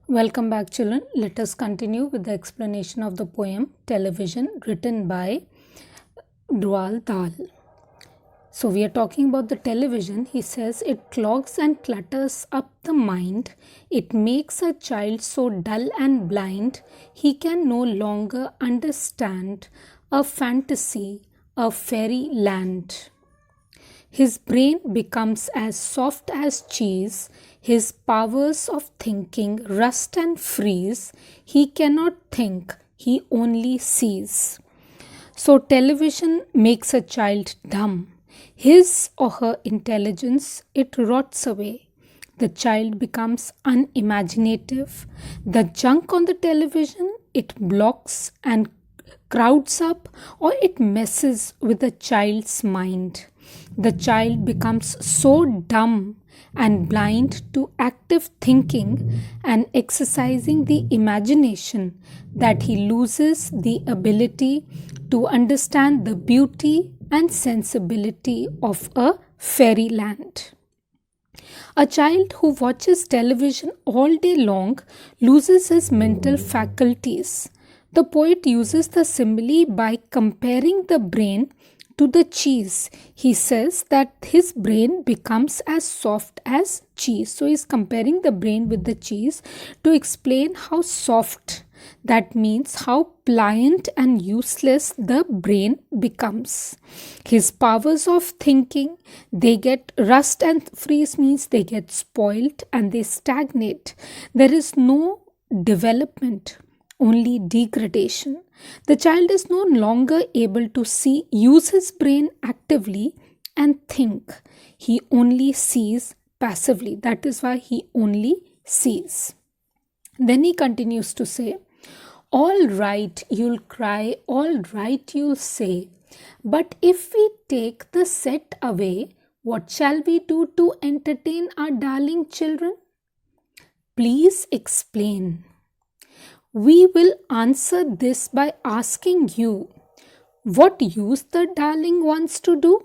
Welcome back, children. Let us continue with the explanation of the poem Television, written by Roald Dahl. So, we are talking about the television. He says it clogs and clutters up the mind. It makes a child so dull and blind he can no longer understand a fantasy, a fairy land. His brain becomes as soft as cheese, his powers of thinking rust and freeze. He cannot think, he only sees. So, television makes a child dumb. His or her intelligence, it rots away. The child becomes unimaginative. The junk on the television, it blocks and crowds up, or it messes with the child's mind. The child becomes so dumb and blind to active thinking and exercising the imagination that he loses the ability to understand the beauty and sensibility of a fairyland. A child who watches television all day long loses his mental faculties. The poet uses the simile by comparing the brain to the cheese. He says that his brain becomes as soft as cheese. So he's comparing the brain with the cheese to explain how soft, that means how pliant and useless the brain becomes. His powers of thinking, they get rust and freeze, means they get spoiled and they stagnate. There is no development, only degradation. The child is no longer able to use his brain actively and think. He only sees passively. That is why he only sees. Then he continues to say, all right, you'll cry, all right, you'll say. But if we take the set away, what shall we do to entertain our darling children? Please explain. We will answer this by asking you, what use the darling ones to do?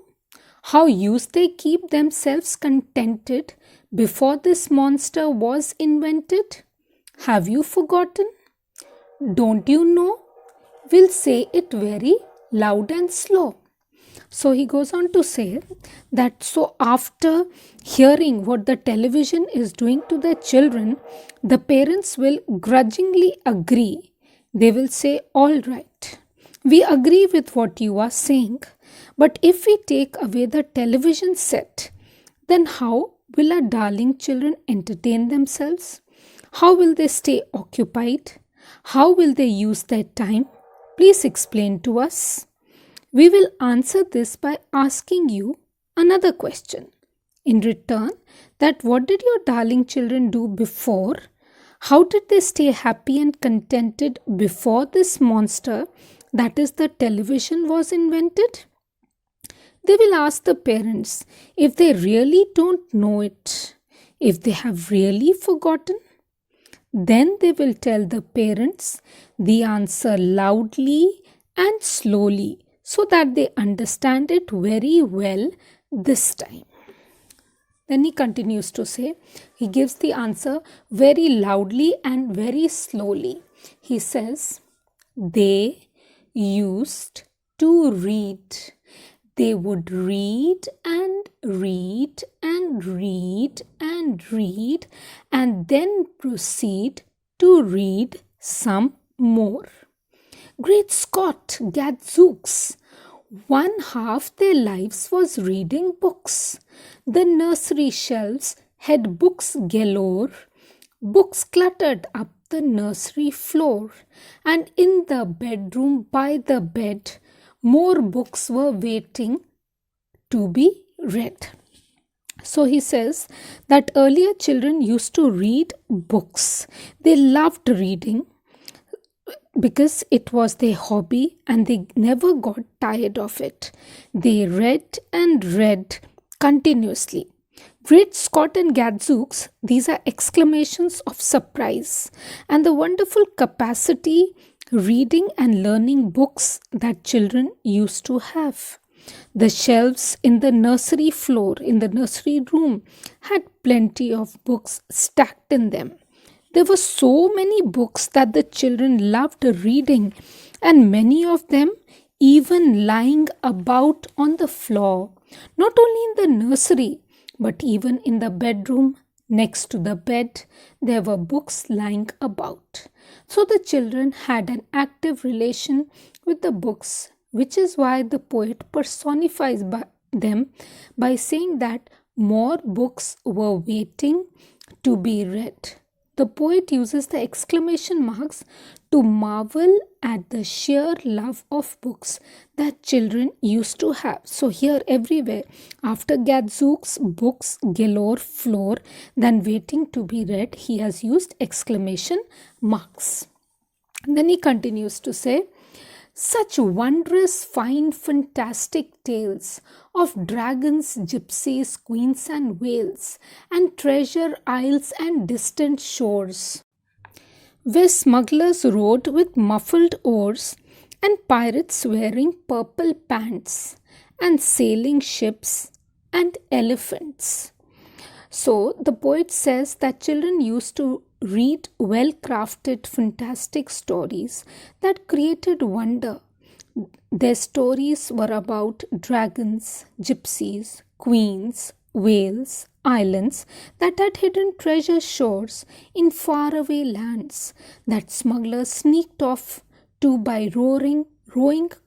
How used they keep themselves contented before this monster was invented? Have you forgotten? Don't you know? We'll say it very loud and slow. So he goes on to say that so after hearing what the television is doing to their children, the parents will grudgingly agree. They will say, all right, we agree with what you are saying, but if we take away the television set, then how will our darling children entertain themselves? How will they stay occupied? How will they use their time? Please explain to us. We will answer this by asking you another question. In return, that what did your darling children do before? How did they stay happy and contented before this monster, that is the television, was invented? They will ask the parents if they really don't know it, if they have really forgotten. Then they will tell the parents the answer loudly and slowly, so that they understand it very well this time. Then he continues to say, he gives the answer very loudly and very slowly. He says, they used to read. They would read and read and read and read and then proceed to read some more. Great Scott, gadzooks! One half their lives was reading books. The nursery shelves had books galore. Books cluttered up the nursery floor. And in the bedroom by the bed, more books were waiting to be read. So he says that earlier children used to read books. They loved reading because it was their hobby and they never got tired of it. They read and read continuously. Great Scott and gadzooks, these are exclamations of surprise and the wonderful capacity reading and learning books that children used to have. The shelves in the nursery floor, in the nursery room, had plenty of books stacked in them. There were so many books that the children loved reading, and many of them even lying about on the floor, not only in the nursery, but even in the bedroom next to the bed, there were books lying about. So the children had an active relation with the books, which is why the poet personifies them by saying that more books were waiting to be read. The poet uses the exclamation marks to marvel at the sheer love of books that children used to have. So, here everywhere, after Gadzooks, books galore floor, than waiting to be read, he has used exclamation marks. And then he continues to say, such wondrous, fine, fantastic tales of dragons, gypsies, queens, and whales, and treasure isles and distant shores, where smugglers rowed with muffled oars, and pirates wearing purple pants, and sailing ships and elephants. So, the poet says that children used to read well crafted, fantastic stories that created wonder. Their stories were about dragons, gypsies, queens, whales, islands that had hidden treasure shores in faraway lands that smugglers sneaked off to by rowing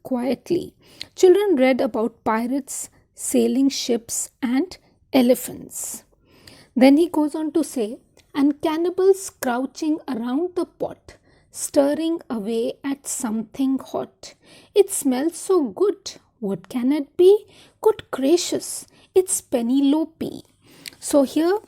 quietly. Children read about pirates, sailing ships, and elephants. Then he goes on to say, and cannibals crouching around the pot, stirring away at something hot. It smells so good. What can it be? Good gracious, it's Penelope. So here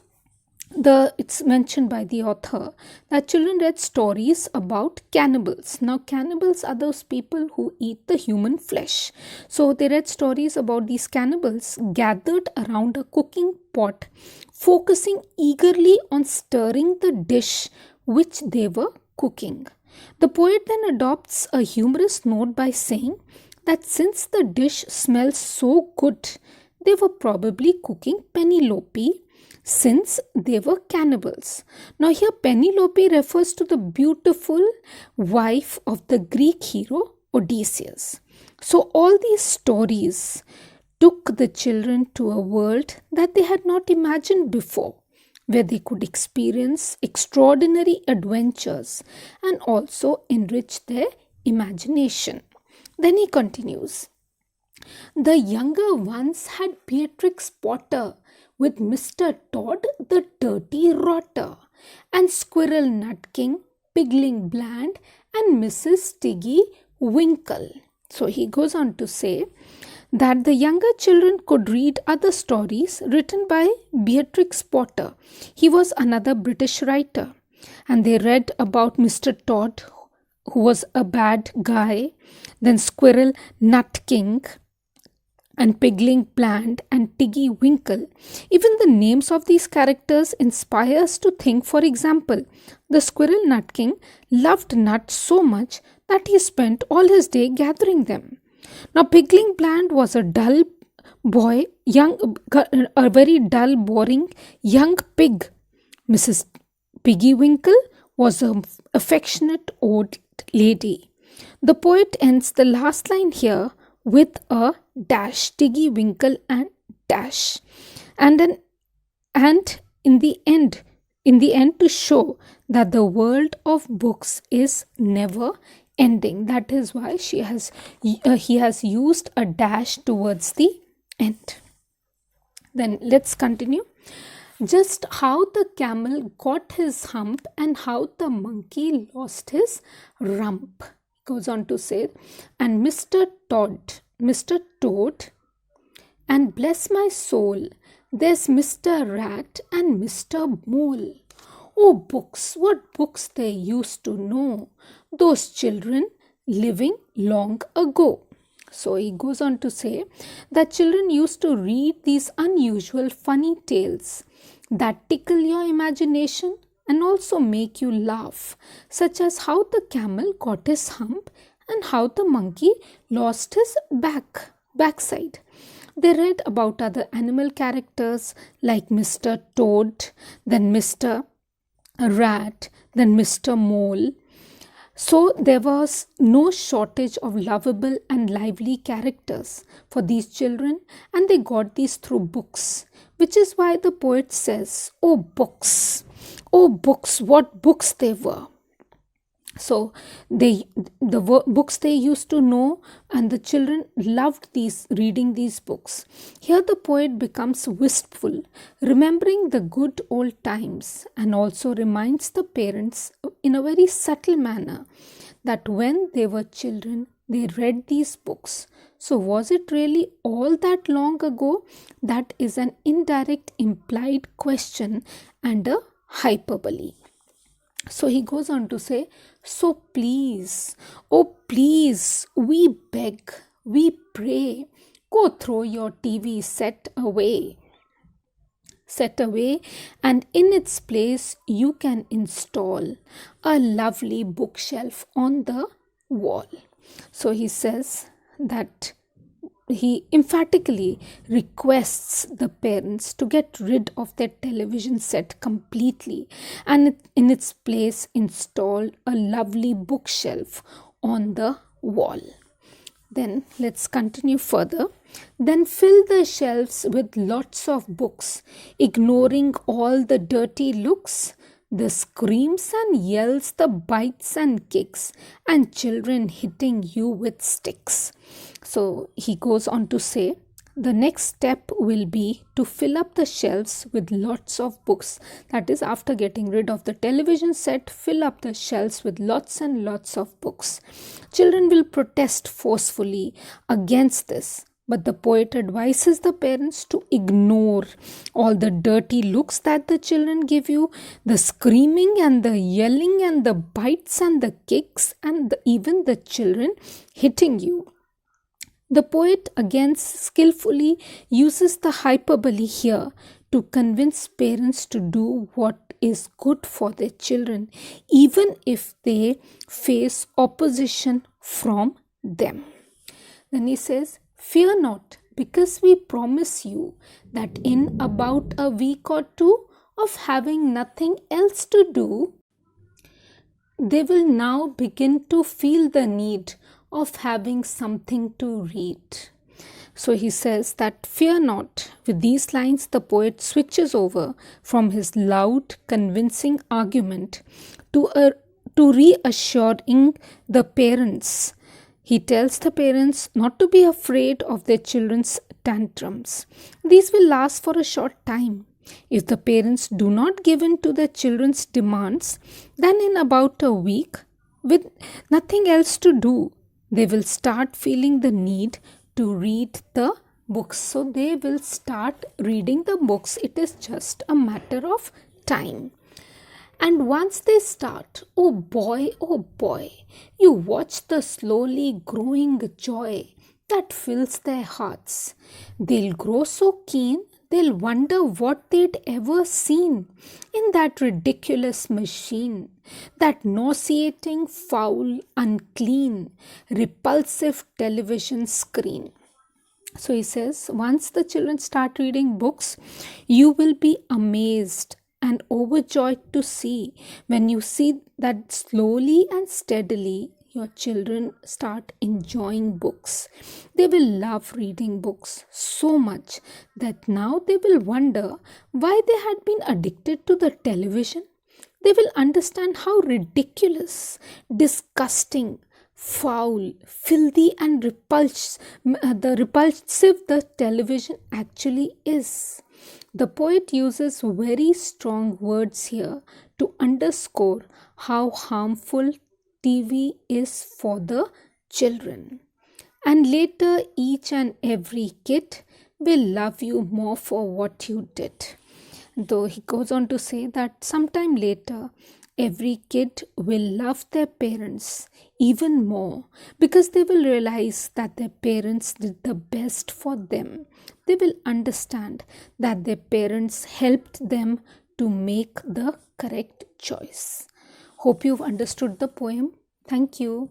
it's mentioned by the author that children read stories about cannibals. Now, cannibals are those people who eat the human flesh. So they read stories about these cannibals gathered around a cooking pot, focusing eagerly on stirring the dish which they were cooking. The poet then adopts a humorous note by saying that since the dish smells so good, they were probably cooking Penelope, since they were cannibals. Now, here Penelope refers to the beautiful wife of the Greek hero Odysseus. So, all these stories took the children to a world that they had not imagined before, where they could experience extraordinary adventures and also enrich their imagination. Then he continues. The younger ones had Beatrix Potter with Mr. Todd the dirty rotter, and Squirrel Nutking, Pigling Bland, and Mrs. Tiggy Winkle. So he goes on to say that the younger children could read other stories written by Beatrix Potter. He was another British writer, and they read about Mr. Todd, who was a bad guy, then Squirrel Nutking, and Pigling Bland and Tiggy Winkle. Even the names of these characters inspire us to think. For example, the Squirrel Nutking loved nuts so much that he spent all his day gathering them. Now, Pigling Bland was a dull boy, a very dull, boring young pig. Mrs. Piggy Winkle was an affectionate old lady. The poet ends the last line here with a dash, Tiggy Winkle and dash, and in the end to show that the world of books is never ending. That is why he has used a dash towards the end. Then let's continue. Just how the camel got his hump and how the monkey lost his rump. Goes on to say, and Mr. Toad, and bless my soul, there's Mr. Rat and Mr. Mole. Oh, books, what books they used to know, those children living long ago. So he goes on to say that children used to read these unusual, funny tales that tickle your imagination and also make you laugh, such as how the camel got his hump and how the monkey lost his backside. They read about other animal characters like Mr. Toad, then Mr. a rat, then Mr. Mole. So there was no shortage of lovable and lively characters for these children, and they got these through books, which is why the poet says, oh books, what books they were. So books they used to know, and the children loved reading these books. Here the poet becomes wistful, remembering the good old times, and also reminds the parents in a very subtle manner that when they were children they read these books. So was it really all that long ago? That is an indirect implied question and a hyperbole. So he goes on to say, so please, oh please, we beg, we pray, go throw your TV set away, and in its place you can install a lovely bookshelf on the wall. So he says that he emphatically requests the parents to get rid of their television set completely and in its place install a lovely bookshelf on the wall. Then let's continue further. Then fill the shelves with lots of books, ignoring all the dirty looks, the screams and yells, the bites and kicks, and children hitting you with sticks. So he goes on to say, the next step will be to fill up the shelves with lots of books. That is, after getting rid of the television set, fill up the shelves with lots and lots of books. Children will protest forcefully against this, but the poet advises the parents to ignore all the dirty looks that the children give you, the screaming and the yelling and the bites and the kicks and even the children hitting you. The poet again skillfully uses the hyperbole here to convince parents to do what is good for their children, even if they face opposition from them. Then he says, fear not, because we promise you that in about a week or two of having nothing else to do, they will now begin to feel the need of having something to read. So he says that fear not. With these lines, the poet switches over from his loud, convincing argument to reassuring the parents. He tells the parents not to be afraid of their children's tantrums. These will last for a short time. If the parents do not give in to their children's demands, then in about a week, with nothing else to do, they will start feeling the need to read the books. So they will start reading the books. It is just a matter of time. And once they start, oh boy, you watch the slowly growing joy that fills their hearts. They'll grow so keen, they'll wonder what they'd ever seen in that ridiculous machine, that nauseating, foul, unclean, repulsive television screen. So he says, once the children start reading books, you will be amazed and overjoyed to see when you see that slowly and steadily your children start enjoying books. They will love reading books so much that now they will wonder why they had been addicted to the television. They will understand how ridiculous, disgusting, foul, filthy and repulsive the television actually is. The poet uses very strong words here to underscore how harmful TV is for the children. And later, each and every kid will love you more for what you did. Though he goes on to say that sometime later, every kid will love their parents even more because they will realize that their parents did the best for them. They will understand that their parents helped them to make the correct choice. Hope you've understood the poem. Thank you.